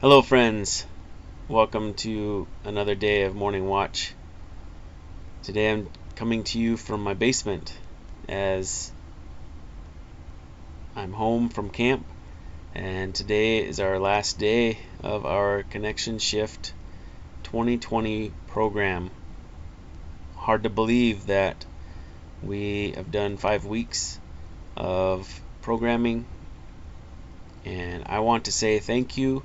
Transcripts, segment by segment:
Hello, friends. Welcome to another day of Morning Watch. Today I'm coming to you from my basement as I'm home from camp, and today is our last day of our Connection Shift 2020 program. Hard to believe that we have done 5 weeks of programming, and I want to say thank you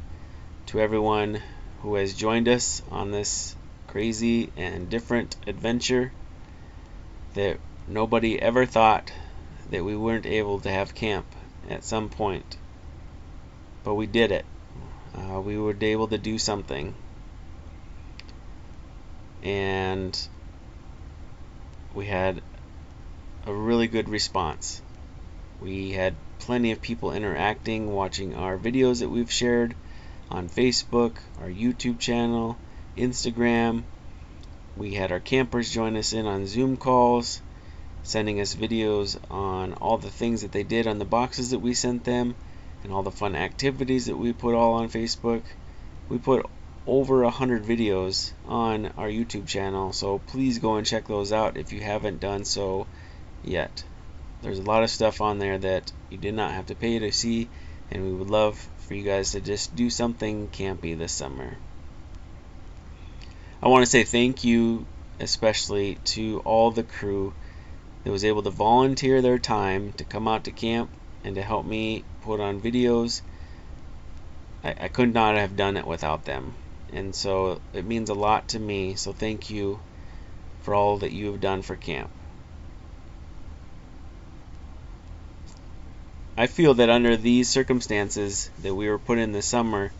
to everyone who has joined us on this crazy and different adventure that nobody ever thought that we weren't able to have camp at some point. But we did it. We were able to do something. And we had a really good response. We had plenty of people interacting, watching our videos that we've shared on Facebook, our YouTube channel, Instagram. We had our campers join us in on Zoom calls, sending us videos on all the things that they did on the boxes that we sent them and all the fun activities that we put all on Facebook. We put over 100 videos on our YouTube channel, so please go and check those out if you haven't done so yet. There's a lot of stuff on there that you did not have to pay to see, and we would love for you guys to just do something campy this summer. I want to say thank you especially to all the crew that was able to volunteer their time to come out to camp and to help me put on videos. I could not have done it without them, and so it means a lot to me, so thank you for all that you have done for camp. I feel that under these circumstances that we were put in this summer,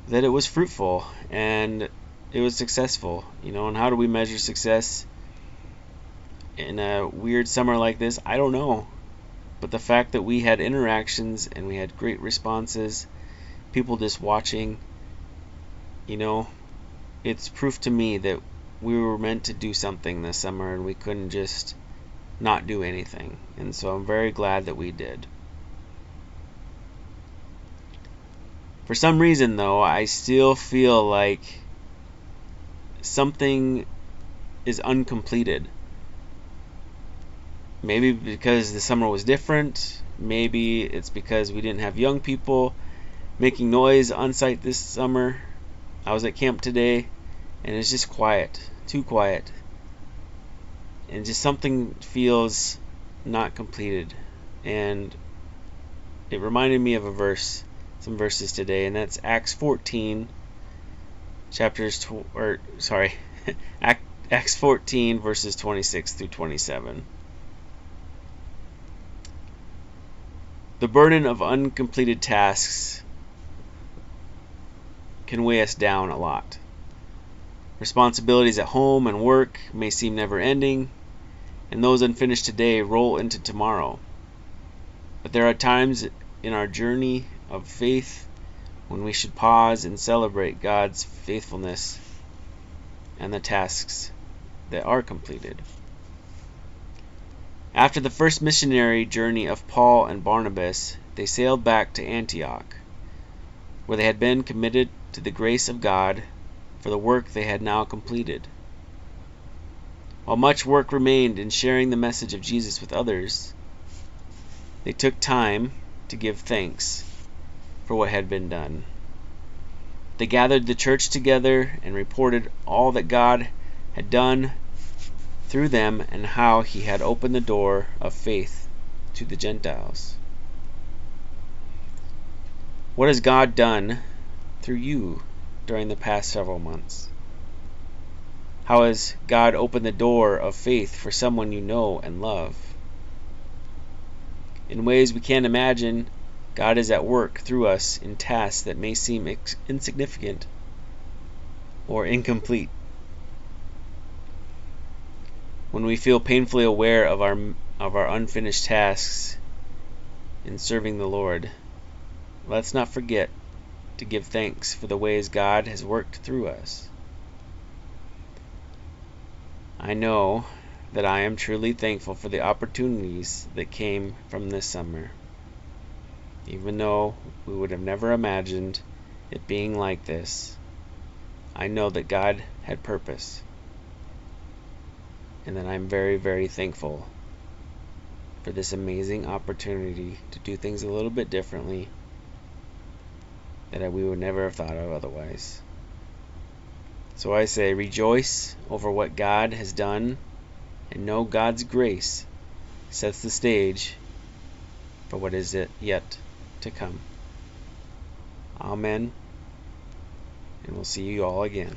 that it was fruitful and it was successful. And how do we measure success in a weird summer like this? I don't know. But the fact that we had interactions and we had great responses, people just watching, it's proof to me that we were meant to do something this summer and we couldn't just not do anything. And so I'm very glad that we did. For some reason, though, I still feel like something is uncompleted. Maybe because the summer was different. Maybe it's because we didn't have young people making noise on site this summer. I was at camp today and it's just quiet, too quiet. And just something feels not completed. And it reminded me of some verses today, and that's Acts 14, Acts 14 verses 26 through 27. The burden of uncompleted tasks can weigh us down a lot. Responsibilities at home and work may seem never-ending, and those unfinished today roll into tomorrow. But there are times in our journey of faith when we should pause and celebrate God's faithfulness and the tasks that are completed. After the first missionary journey of Paul and Barnabas, they sailed back to Antioch, where they had been committed to the grace of God for the work they had now completed. While much work remained in sharing the message of Jesus with others, they took time to give thanks for what had been done. They gathered the church together and reported all that God had done through them and how he had opened the door of faith to the Gentiles. What has God done through you during the past several months? How has God opened the door of faith for someone you know and love? In ways we can't imagine, God is at work through us in tasks that may seem insignificant or incomplete. When we feel painfully aware of our unfinished tasks in serving the Lord, let's not forget to give thanks for the ways God has worked through us. I know that I am truly thankful for the opportunities that came from this summer. Even though we would have never imagined it being like this, I know that God had purpose, and that I'm very, very thankful for this amazing opportunity to do things a little bit differently that we would never have thought of otherwise. So I say, rejoice over what God has done, and know God's grace sets the stage for what is yet to come. Amen, and we'll see you all again.